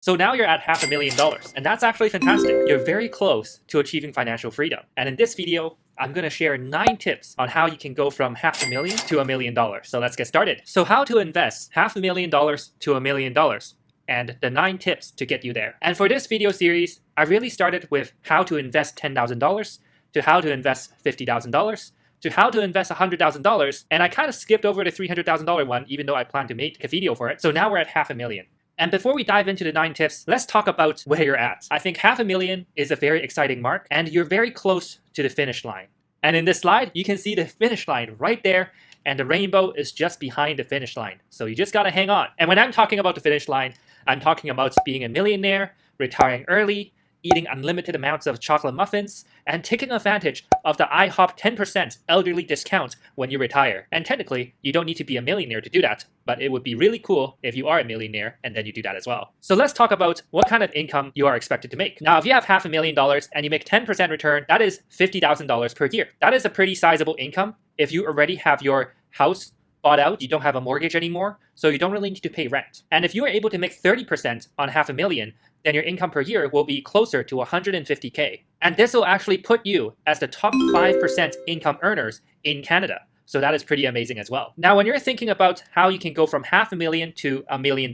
So now you're at $500,000, and that's actually fantastic. You're very close to achieving financial freedom. And in this video, I'm going to share 9 tips on how you can go from $500,000 to $1 million. So let's get started. So how to invest $500,000 to $1 million, and the 9 tips to get you there. And for this video series, I really started with how to invest $10,000 to how to invest $50,000 to how to invest $100,000, and I kind of skipped over the $300,000 one, even though I plan to make a video for it. So now we're at $500,000. And before we dive into the 9 tips, let's talk about where you're at. I think $500,000 is a very exciting mark, and you're very close to the finish line. And in this slide, you can see the finish line right there, and the rainbow is just behind the finish line. So you just gotta hang on. And when I'm talking about the finish line, I'm talking about being a millionaire, retiring early, eating unlimited amounts of chocolate muffins, and taking advantage of the IHOP 10% elderly discount when you retire. And technically, you don't need to be a millionaire to do that, but it would be really cool if you are a millionaire and then you do that as well. So let's talk about what kind of income you are expected to make. Now, if you have $500,000 and you make 10% return, that is $50,000 per year. That is a pretty sizable income. If you already have your house bought out, you don't have a mortgage anymore, so you don't really need to pay rent. And if you are able to make 30% on $500,000, then your income per year will be closer to $150K. And this will actually put you as the top 5% income earners in Canada. So that is pretty amazing as well. Now, when you're thinking about how you can go from $500,000 to $1 million,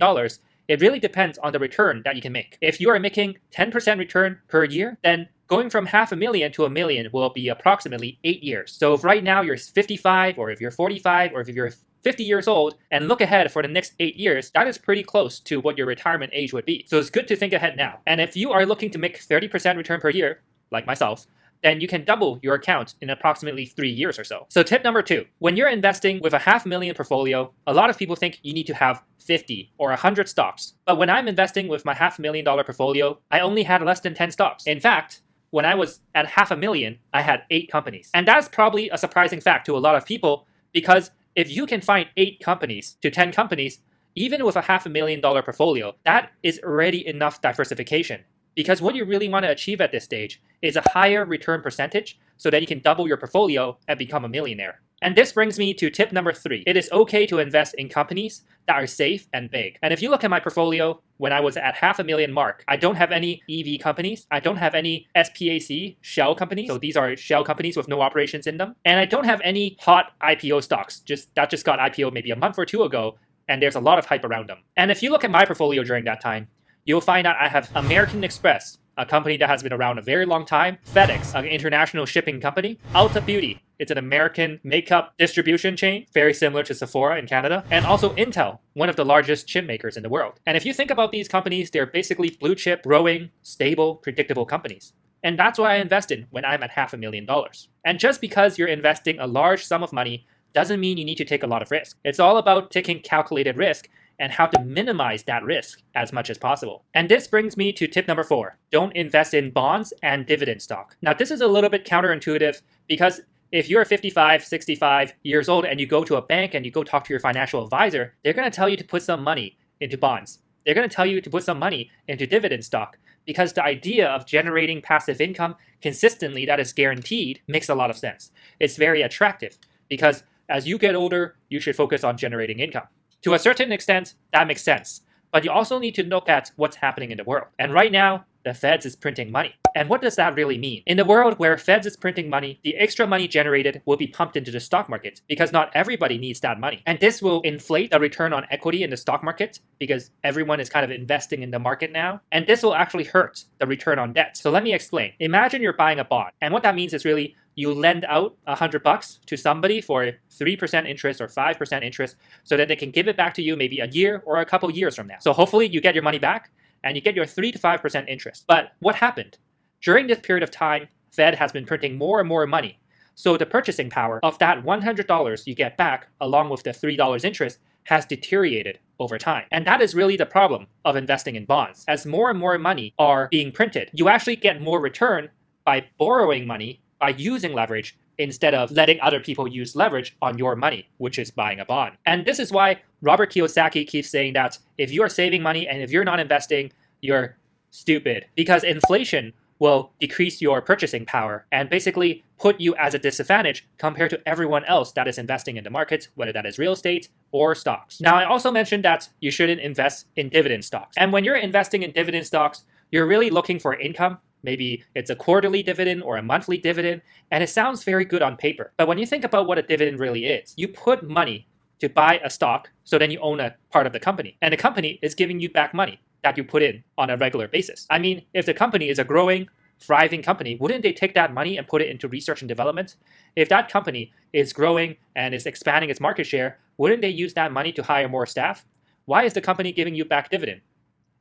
it really depends on the return that you can make. If you are making 10% return per year, then going from $500,000 to $1 million will be approximately 8 years. So if right now you're 55, or if you're 45, or if you're 50 years old, and look ahead for the next 8 years, that is pretty close to what your retirement age would be. So it's good to think ahead now. And if you are looking to make 30% return per year, like myself, then you can double your account in approximately 3 years or so. So tip number 2, when you're investing with a $500,000 portfolio, a lot of people think you need to have 50 or 100 stocks. But when I'm investing with my $500,000 portfolio, I only had less than 10 stocks. In fact, when I was at $500,000, I had 8 companies. And that's probably a surprising fact to a lot of people, because if you can find 8 companies to 10 companies, even with a $500,000 portfolio, that is already enough diversification. Because what you really want to achieve at this stage is a higher return percentage so that you can double your portfolio and become a millionaire. And this brings me to tip number 3. It is okay to invest in companies that are safe and big. And if you look at my portfolio, when I was at $500,000 mark, I don't have any EV companies. I don't have any SPAC shell companies. So these are shell companies with no operations in them. And I don't have any hot IPO stocks. That just got IPO maybe a month or 2 ago, and there's a lot of hype around them. And if you look at my portfolio during that time, you'll find out I have American Express, a company that has been around a very long time, FedEx, an international shipping company, Ulta Beauty, it's an American makeup distribution chain, very similar to Sephora in Canada, and also Intel, one of the largest chip makers in the world. And if you think about these companies, they're basically blue chip, growing, stable, predictable companies. And that's why I invested when I'm at $500,000. And just because you're investing a large sum of money doesn't mean you need to take a lot of risk. It's all about taking calculated risk and how to minimize that risk as much as possible. And this brings me to tip number 4. Don't invest in bonds and dividend stock. Now, this is a little bit counterintuitive, because if you're 55, 65 years old and you go to a bank and you go talk to your financial advisor, they're going to tell you to put some money into bonds. They're going to tell you to put some money into dividend stock, because the idea of generating passive income consistently that is guaranteed makes a lot of sense. It's very attractive, because as you get older, you should focus on generating income. To a certain extent, that makes sense. But you also need to look at what's happening in the world. And right now, the Feds is printing money. And what does that really mean? In the world where Feds is printing money, the extra money generated will be pumped into the stock market, because not everybody needs that money. And this will inflate the return on equity in the stock market, because everyone is kind of investing in the market now. And this will actually hurt the return on debt. So let me explain. Imagine you're buying a bond. And what that means is really you lend out $100 to somebody for 3% interest or 5% interest, so that they can give it back to you maybe a year or a couple years from now. So hopefully you get your money back and you get your 3 to 5% interest. But what happened? During this period of time, Fed has been printing more and more money. So the purchasing power of that $100 you get back, along with the $3 interest, has deteriorated over time. And that is really the problem of investing in bonds. As more and more money are being printed, you actually get more return by borrowing money, by using leverage, instead of letting other people use leverage on your money, which is buying a bond. And this is why Robert Kiyosaki keeps saying that if you are saving money and if you're not investing, you're stupid. Because inflation will decrease your purchasing power and basically put you as a disadvantage compared to everyone else that is investing in the markets, whether that is real estate or stocks. Now, I also mentioned that you shouldn't invest in dividend stocks. And when you're investing in dividend stocks, you're really looking for income. Maybe it's a quarterly dividend or a monthly dividend, and it sounds very good on paper. But when you think about what a dividend really is, you put money to buy a stock, so then you own a part of the company. And the company is giving you back money that you put in on a regular basis. I mean, if the company is a growing, thriving company, wouldn't they take that money and put it into research and development? If that company is growing and is expanding its market share, wouldn't they use that money to hire more staff? Why is the company giving you back dividend?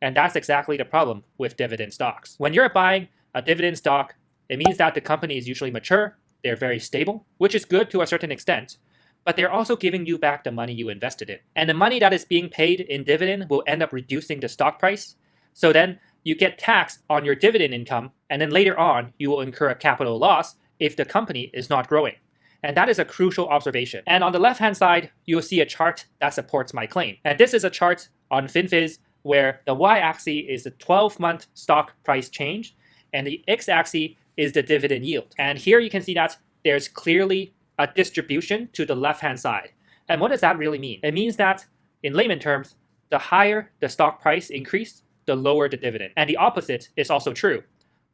And that's exactly the problem with dividend stocks. When you're buying a dividend stock, it means that the company is usually mature, they're very stable, which is good to a certain extent, but they're also giving you back the money you invested in. And the money that is being paid in dividend will end up reducing the stock price. So then you get taxed on your dividend income, and then later on, you will incur a capital loss if the company is not growing. And that is a crucial observation. And on the left-hand side, you'll see a chart that supports my claim. And this is a chart on FinFiz where the y-axis is the 12-month stock price change, and the x-axis is the dividend yield. And here you can see that there's clearly a distribution to the left-hand side. And what does that really mean? It means that, in layman terms, the higher the stock price increase, the lower the dividend. And the opposite is also true.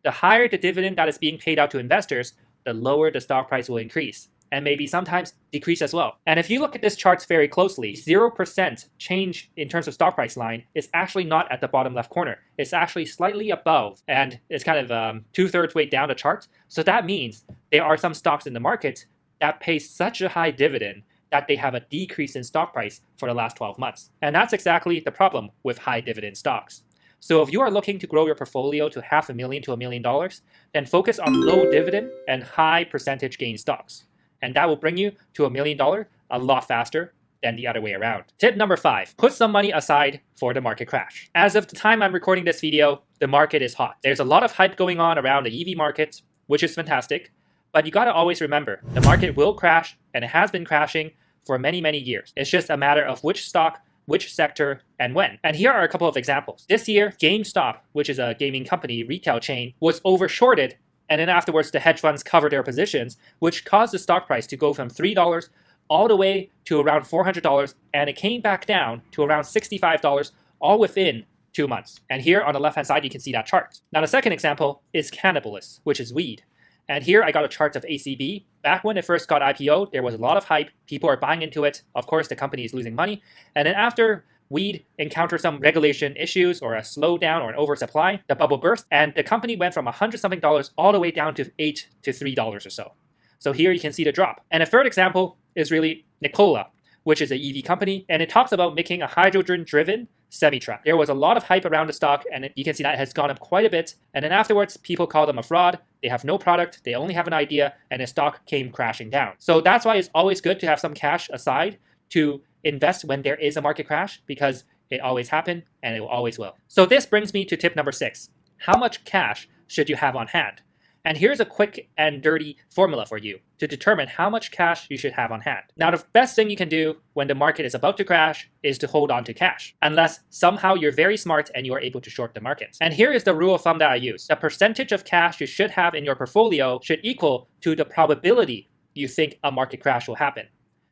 The higher the dividend that is being paid out to investors, the lower the stock price will increase, and maybe sometimes decrease as well. And if you look at this chart very closely, 0% change in terms of stock price line is actually not at the bottom left corner. It's actually slightly above, and it's kind of 2/3 way down the chart. So that means there are some stocks in the market that pay such a high dividend that they have a decrease in stock price for the last 12 months. And that's exactly the problem with high dividend stocks. So if you are looking to grow your portfolio to $500,000 to $1 million, then focus on low dividend and high percentage gain stocks. And that will bring you to $1 million a lot faster than the other way around. Tip number 5, put some money aside for the market crash. As of the time I'm recording this video, the market is hot. There's a lot of hype going on around the EV market, which is fantastic. But you gotta always remember, the market will crash, and it has been crashing for many, many years. It's just a matter of which stock, which sector, and when. And here are a couple of examples. This year, GameStop, which is a gaming company retail chain, was overshorted, and then afterwards the hedge funds covered their positions, which caused the stock price to go from $3 all the way to around $400, and it came back down to around $65 all within 2 months. And here on the left-hand side, you can see that chart. Now the second example is cannabis, which is weed. And here I got a chart of ACB. Back when it first got IPO'd, there was a lot of hype. People are buying into it. Of course, the company is losing money. And then after weed encountered some regulation issues or a slowdown or an oversupply, the bubble burst, and the company went from $100-something all the way down to $8 to $3 or so. So here you can see the drop. And a third example is really Nikola, which is an EV company, and it talks about making a hydrogen-driven semi-truck. There was a lot of hype around the stock, and you can see that it has gone up quite a bit. And then afterwards, people call them a fraud. They have no product, they only have an idea, and the stock came crashing down. So that's why it's always good to have some cash aside to invest when there is a market crash, because it always happens, and it always will. So this brings me to tip number 6. How much cash should you have on hand? And here's a quick and dirty formula for you to determine how much cash you should have on hand. Now, the best thing you can do when the market is about to crash is to hold on to cash, unless somehow you're very smart and you are able to short the market. And here is the rule of thumb that I use. The percentage of cash you should have in your portfolio should equal to the probability you think a market crash will happen.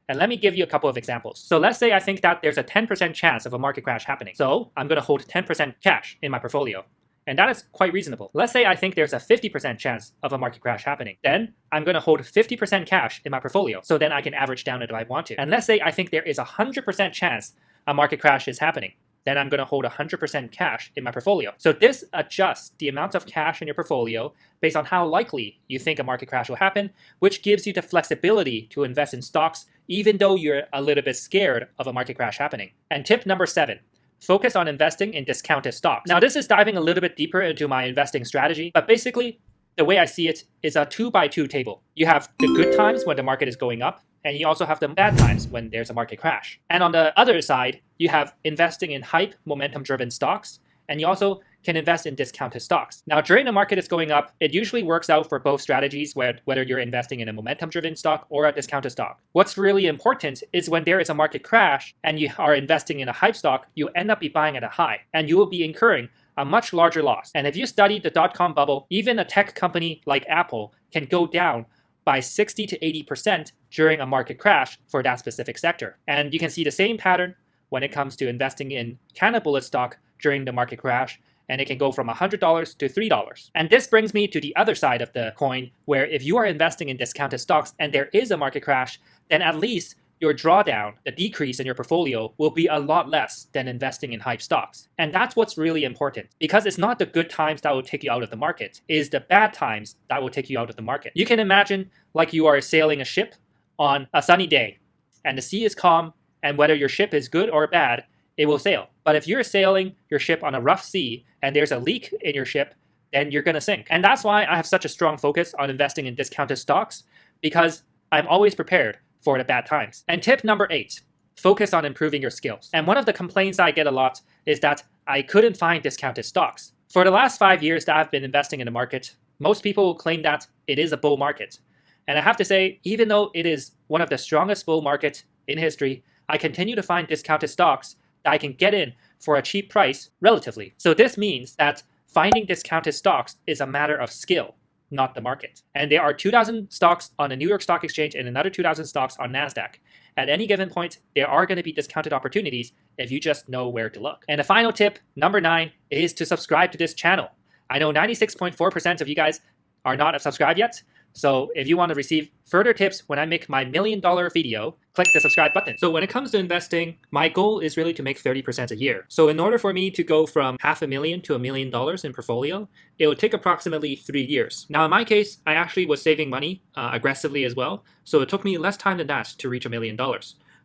And let me give you a couple of examples. So let's say I think that there's a 10% chance of a market crash happening. So I'm going to hold 10% cash in my portfolio. And that is quite reasonable. Let's say I think there's a 50% chance of a market crash happening. Then I'm going to hold 50% cash in my portfolio. So then I can average down it if I want to. And let's say I think there is a 100% chance a market crash is happening. Then I'm going to hold 100% cash in my portfolio. So this adjusts the amount of cash in your portfolio based on how likely you think a market crash will happen, which gives you the flexibility to invest in stocks even though you're a little bit scared of a market crash happening. And tip number 7. Focus on investing in discounted stocks. Now, this is diving a little bit deeper into my investing strategy, but basically, the way I see it is a 2x2 table. You have the good times when the market is going up, and you also have the bad times when there's a market crash. And on the other side, you have investing in hype, momentum-driven stocks, and you also can invest in discounted stocks. Now, during the market is going up, it usually works out for both strategies, whether you're investing in a momentum-driven stock or a discounted stock. What's really important is when there is a market crash and you are investing in a hype stock, you end up buying at a high, and you will be incurring a much larger loss. And if you study the dot-com bubble, even a tech company like Apple can go down by 60 to 80% during a market crash for that specific sector. And you can see the same pattern when it comes to investing in Canada Bullet stock during the market crash, and it can go from $100 to $3. And this brings me to the other side of the coin, where if you are investing in discounted stocks and there is a market crash, then at least your drawdown, the decrease in your portfolio, will be a lot less than investing in hype stocks. And that's what's really important, because it's not the good times that will take you out of the market, it is the bad times that will take you out of the market. You can imagine like you are sailing a ship on a sunny day, and the sea is calm, and whether your ship is good or bad, it will sail. But if you're sailing your ship on a rough sea and there's a leak in your ship, then you're gonna sink. And that's why I have such a strong focus on investing in discounted stocks, because I'm always prepared for the bad times. And tip number 8, focus on improving your skills. And one of the complaints I get a lot is that I couldn't find discounted stocks. For the last 5 years that I've been investing in the market, most people will claim that it is a bull market. And I have to say, even though it is one of the strongest bull markets in history, I continue to find discounted stocks that I can get in for a cheap price relatively. So this means that finding discounted stocks is a matter of skill, not the market. And there are 2,000 stocks on the New York Stock Exchange and another 2,000 stocks on NASDAQ. At any given point, there are going to be discounted opportunities if you just know where to look. And the final tip, number 9, is to subscribe to this channel. I know 96.4% of you guys are not subscribed yet. So if you want to receive further tips when I make my $1 million video, click the subscribe button. So when it comes to investing, my goal is really to make 30% a year. So in order for me to go from $500,000 to $1 million in portfolio, it would take approximately 3 years. Now in my case, I actually was saving money aggressively as well. So it took me less time than that to reach $1 million.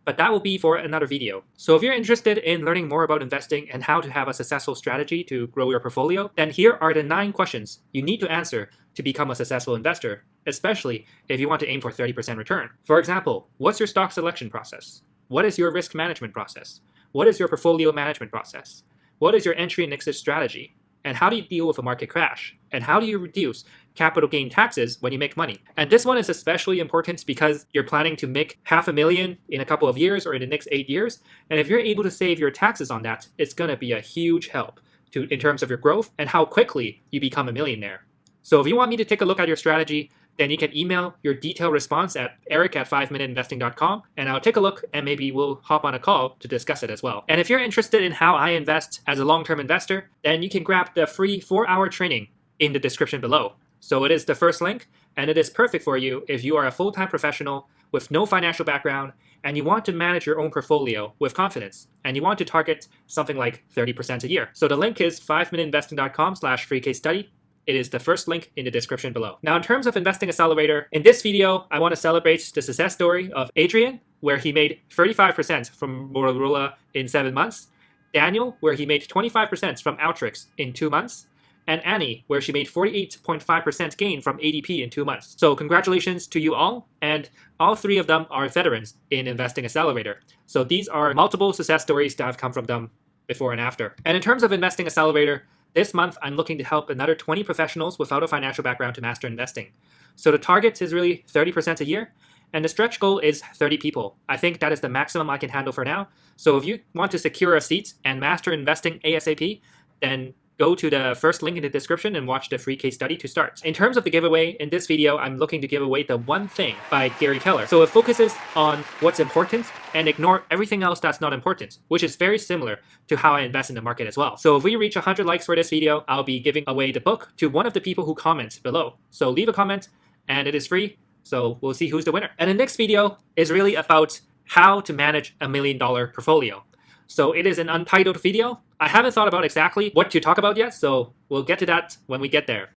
But that will be for another video. So if you're interested in learning more about investing and how to have a successful strategy to grow your portfolio, then here are the 9 questions you need to answer to become a successful investor, especially if you want to aim for 30% return. For example, what's your stock selection process? What is your risk management process? What is your portfolio management process? What is your entry and exit strategy? And how do you deal with a market crash? And how do you reduce capital gain taxes when you make money? And this one is especially important because you're planning to make $500,000 in a couple of years or in the next 8 years. And if you're able to save your taxes on that, it's going to be a huge help in terms of your growth and how quickly you become a millionaire. So if you want me to take a look at your strategy, then you can email your detailed response at eric@5minuteinvesting.com, and I'll take a look and maybe we'll hop on a call to discuss it as well. And if you're interested in how I invest as a long-term investor, then you can grab the free 4-hour training in the description below. So it is the first link, and it is perfect for you if you are a full-time professional with no financial background and you want to manage your own portfolio with confidence, and you want to target something like 30% a year. So the link is 5minuteinvesting.com/free case study. It is the first link in the description below. Now, in terms of Investing Accelerator, in this video, I want to celebrate the success story of Adrian, where he made 35% from Motorola in 7 months, Daniel, where he made 25% from Outrix in 2 months, and Annie, where she made 48.5% gain from ADP in 2 months. So congratulations to you all, and all 3 of them are veterans in Investing Accelerator. So these are multiple success stories that have come from them before and after. And in terms of Investing Accelerator, this month, I'm looking to help another 20 professionals without a financial background to master investing. So the target is really 30% a year, and the stretch goal is 30 people. I think that is the maximum I can handle for now. So if you want to secure a seat and master investing ASAP, then go to the first link in the description and watch the free case study to start. In terms of the giveaway, in this video, I'm looking to give away The One Thing by Gary Keller. So it focuses on what's important and ignore everything else that's not important, which is very similar to how I invest in the market as well. So if we reach 100 likes for this video, I'll be giving away the book to one of the people who comment below. So leave a comment and it is free. So we'll see who's the winner. And the next video is really about how to manage $1 million portfolio. So it is an untitled video. I haven't thought about exactly what to talk about yet, so we'll get to that when we get there.